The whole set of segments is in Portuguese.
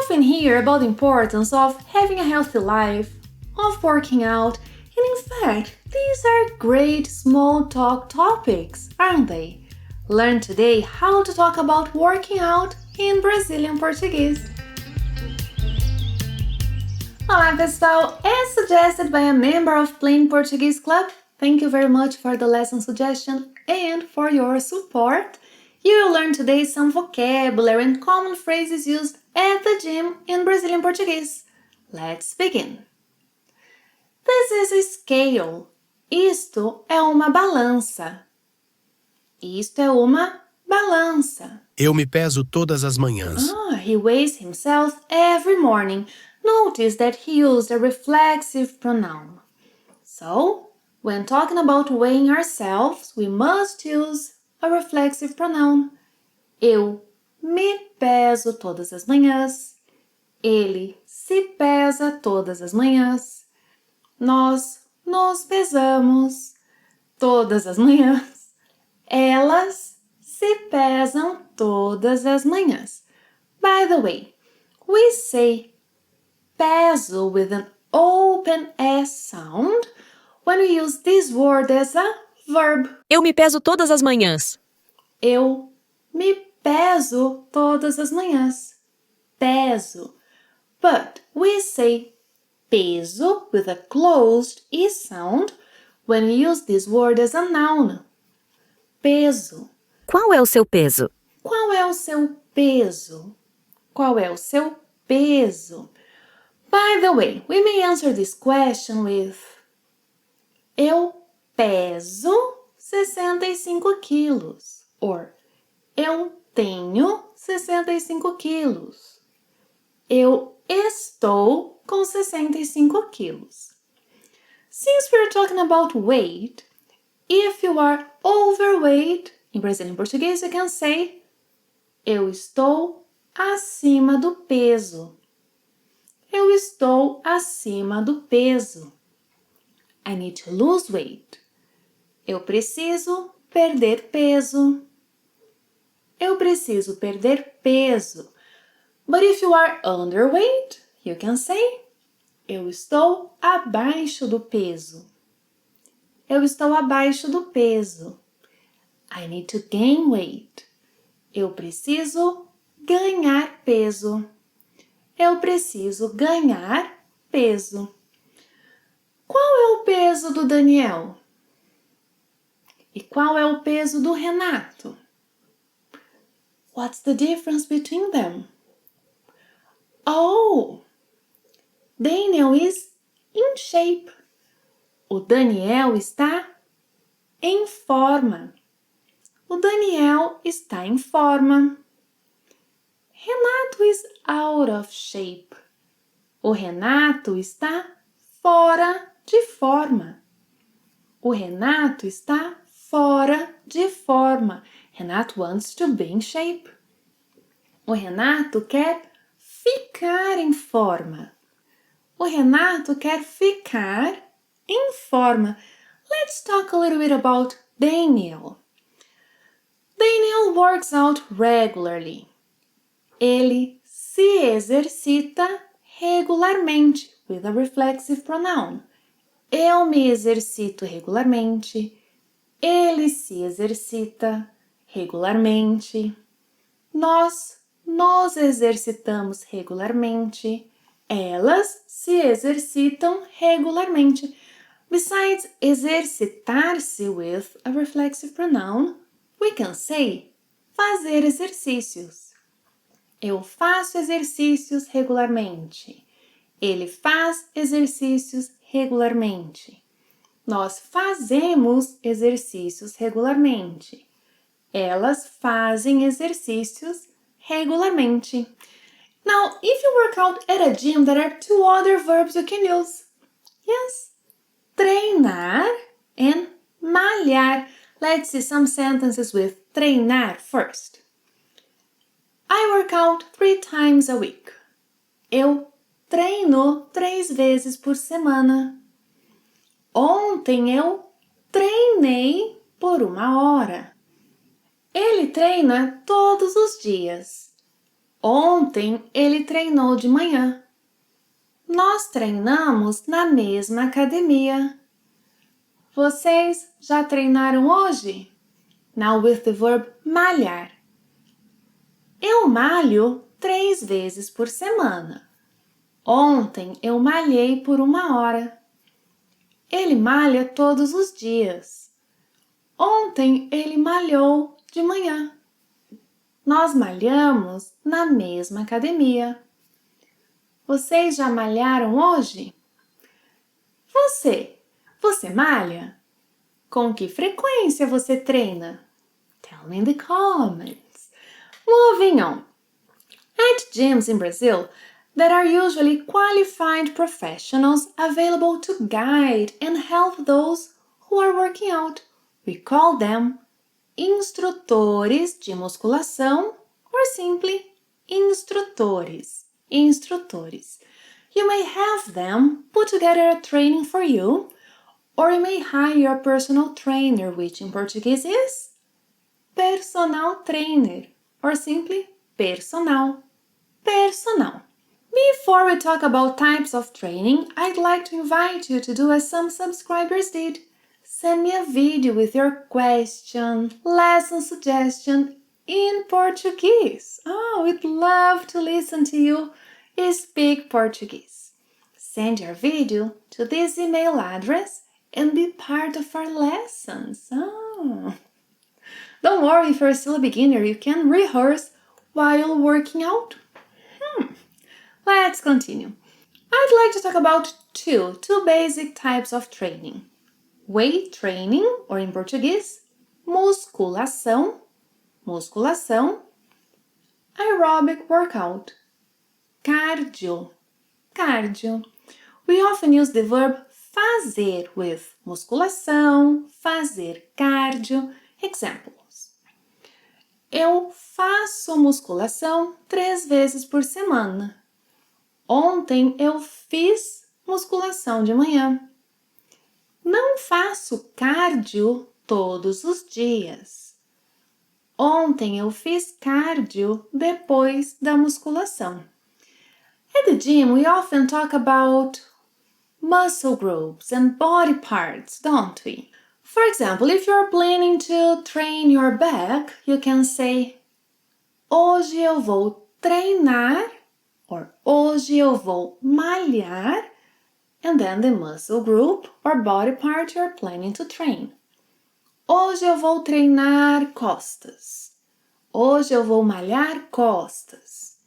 often hear about the importance of having a healthy life, of working out, and in fact, these are great small talk topics, aren't they? Learn today how to talk about working out in Brazilian Portuguese. Olá pessoal, as suggested by a member of Plain Portuguese Club, thank you very much for the lesson suggestion and for your support. You will learn today some vocabulary and common phrases used at the gym in Brazilian Portuguese. Let's begin. This is a scale. Isto é uma balança. Isto é uma balança. Eu me peso todas as manhãs. He weighs himself every morning. Notice that he used a reflexive pronoun. So, when talking about weighing ourselves, we must use a reflexive pronoun. Eu me peso todas as manhãs. Ele se pesa todas as manhãs. Nós nos pesamos todas as manhãs. Elas se pesam todas as manhãs. By the way, we say peso with an open S sound when we use this word as a verb. Eu me peso todas as manhãs. Eu me peso todas as manhãs. Peso. But we say peso with a closed E sound when we use this word as a noun. Peso. Qual é o seu peso? Qual é o seu peso? Qual é o seu peso? By the way, we may answer this question with eu peso 65 quilos or eu tenho 65 quilos. Eu estou com 65 quilos. Since we're talking about weight, if you are overweight, in Brazilian Portuguese you can say eu estou acima do peso. Eu estou acima do peso. I need to lose weight. Eu preciso perder peso. Eu preciso perder peso. But if you are underweight, you can say eu estou abaixo do peso. Eu estou abaixo do peso. I need to gain weight. Eu preciso ganhar peso. Eu preciso ganhar peso. Qual é o peso do Daniel? E qual é o peso do Renato? What's the difference between them? Oh, Daniel is in shape. O Daniel está em forma. O Daniel está em forma. Renato is out of shape. O Renato está fora de forma. O Renato está fora de forma. Renato wants to be in shape. O Renato quer ficar em forma. O Renato quer ficar em forma. Let's talk a little bit about Daniel. Daniel works out regularly. Ele se exercita regularmente with a reflexive pronoun. Eu me exercito regularmente. Ele se exercita regularmente. Nós nos exercitamos regularmente. Elas se exercitam regularmente. Besides exercitar-se with a reflexive pronoun, we can say fazer exercícios. Eu faço exercícios regularmente. Ele faz exercícios regularmente. Nós fazemos exercícios regularmente. Elas fazem exercícios regularmente. Now, if you work out at a gym, there are two other verbs you can use. Yes, treinar and malhar. Let's see some sentences with treinar first. I work out 3 times a week. Eu treino 3 vezes por semana. Ontem eu treinei por 1 hora. Ele treina todos os dias. Ontem ele treinou de manhã. Nós treinamos na mesma academia. Vocês já treinaram hoje? Now with the verb malhar. Eu malho 3 vezes por semana. Ontem eu malhei por 1 hora. Ele malha todos os dias. Ontem ele malhou de manhã. Nós malhamos na mesma academia. Vocês já malharam hoje? Você malha? Com que frequência você treina? Tell me in the comments. Moving on. At gyms in Brazil, there are usually qualified professionals available to guide and help those who are working out. We call them instrutores de musculação or simply instrutores. You may have them put together a training for you, or you may hire a personal trainer, which in Portuguese is personal trainer, or simply personal. Before we talk about types of training, I'd like to invite you to do as some subscribers did. Send me a video with your question, lesson suggestion in Portuguese. Oh, we'd love to listen to you speak Portuguese. Send your video to this email address and be part of our lessons. Oh. Don't worry if you're still a beginner, you can rehearse while working out. Let's continue. I'd like to talk about two basic types of training. Weight training, or in Portuguese, musculação, aerobic workout, cardio. We often use the verb fazer with musculação, fazer cardio. Examples. Eu faço musculação 3 vezes por semana. Ontem eu fiz musculação de manhã. Não faço cardio todos os dias. Ontem eu fiz cardio depois da musculação. At the gym, we often talk about muscle groups and body parts, don't we? For example, if you're planning to train your back, you can say hoje eu vou treinar or hoje eu vou malhar, and then the muscle group or body part you're planning to train. Hoje eu vou treinar costas. Hoje eu vou malhar costas.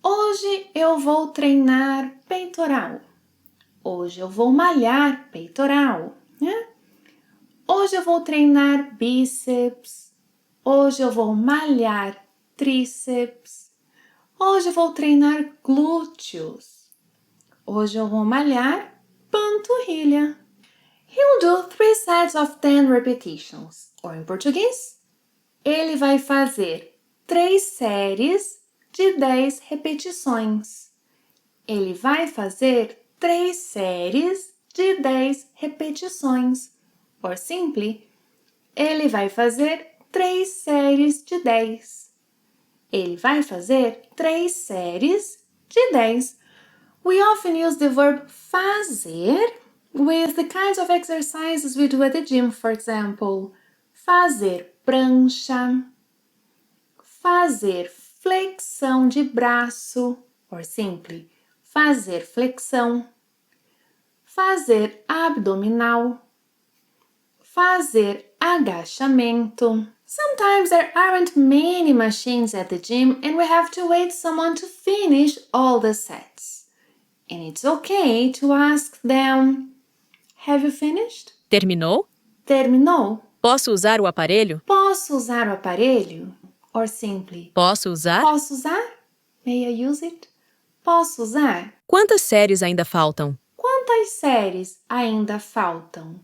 Hoje eu vou treinar peitoral. Hoje eu vou malhar peitoral. Né? Hoje eu vou treinar bíceps. Hoje eu vou malhar tríceps. Hoje eu vou treinar glúteos. Hoje eu vou malhar panturrilha. He'll do 3 sets of 10 repetitions. Ou em português, ele vai fazer 3 séries de 10 repetições. Ele vai fazer 3 séries de 10 repetições. Or simply, ele vai fazer 3 séries de 10. Ele vai fazer 3 séries de 10. We often use the verb fazer with the kinds of exercises we do at the gym, for example, fazer prancha, fazer flexão de braço, or simply, fazer flexão, fazer abdominal, fazer agachamento. Sometimes there aren't many machines at the gym and we have to wait someone to finish all the sets. And it's okay to ask them, have you finished? Terminou? Terminou? Posso usar o aparelho? Posso usar o aparelho? Or simply, Posso usar? posso usar? May I use it? Posso usar? Quantas séries ainda faltam? Quantas séries ainda faltam?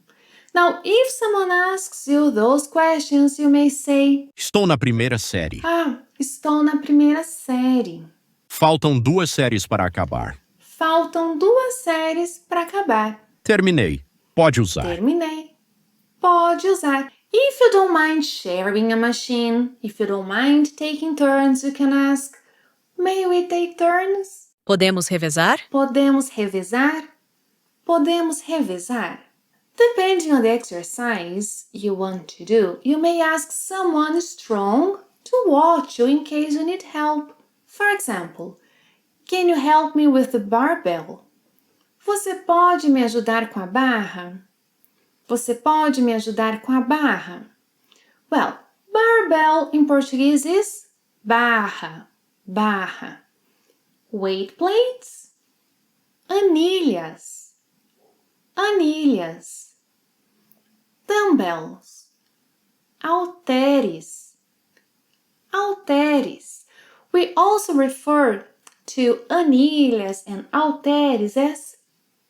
Now, if someone asks you those questions, you may say, Estou na primeira série. Estou na primeira série. Faltam 2 séries para acabar. Faltam 2 séries para acabar. Terminei. Pode usar. Terminei. Pode usar. If you don't mind sharing a machine, if you don't mind taking turns, you can ask, May we take turns? Podemos revezar? Podemos revezar? Podemos revezar? Depending on the exercise you want to do, you may ask someone strong to watch you in case you need help. For example, can you help me with the barbell? Você pode me ajudar com a barra? Você pode me ajudar com a barra? Well, barbell in Portuguese is barra, barra. Weight plates? Anilhas, anilhas. Dumbbells, halteres, halteres. We also refer to anilhas and halteres as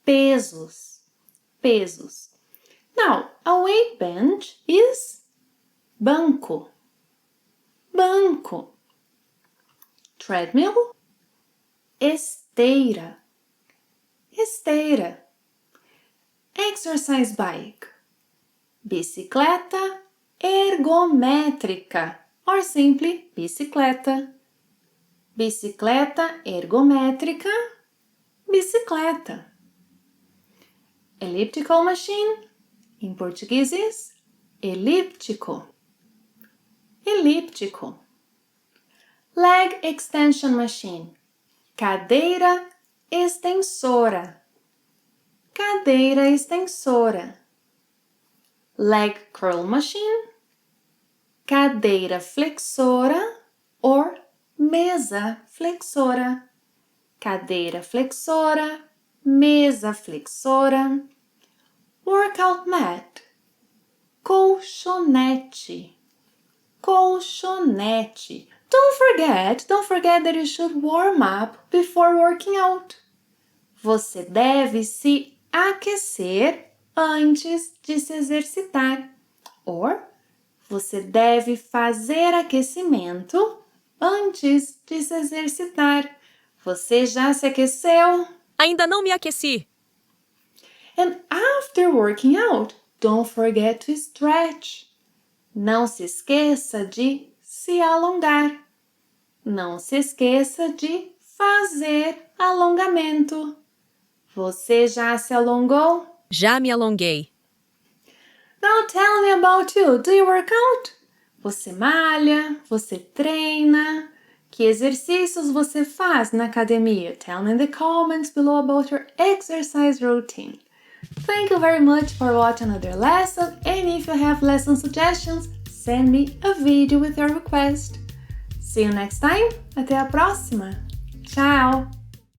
pesos, pesos. Now, a weight bench is banco, banco. Treadmill, esteira, esteira. Exercise bike, bicicleta ergométrica, or simply bicicleta. Bicicleta ergométrica, bicicleta. Elliptical machine, em português is elíptico, elíptico. Leg extension machine, cadeira extensora, cadeira extensora. Leg curl machine, cadeira flexora or mesa flexora, cadeira flexora, mesa flexora. Workout mat, colchonete, colchonete. Don't forget that you should warm up before working out. Você deve se aquecer antes de se exercitar. Or, você deve fazer aquecimento antes de se exercitar. Você já se aqueceu? Ainda não me aqueci. And after working out, don't forget to stretch. Não se esqueça de se alongar. Não se esqueça de fazer alongamento. Você já se alongou? Já me alonguei. Now tell me about you. Do you work out? Você malha? Você treina? Que exercícios você faz na academia? Tell me in the comments below about your exercise routine. Thank you very much for watching another lesson, and if you have lesson suggestions, send me a video with your request. See you next time. Até a próxima. Tchau!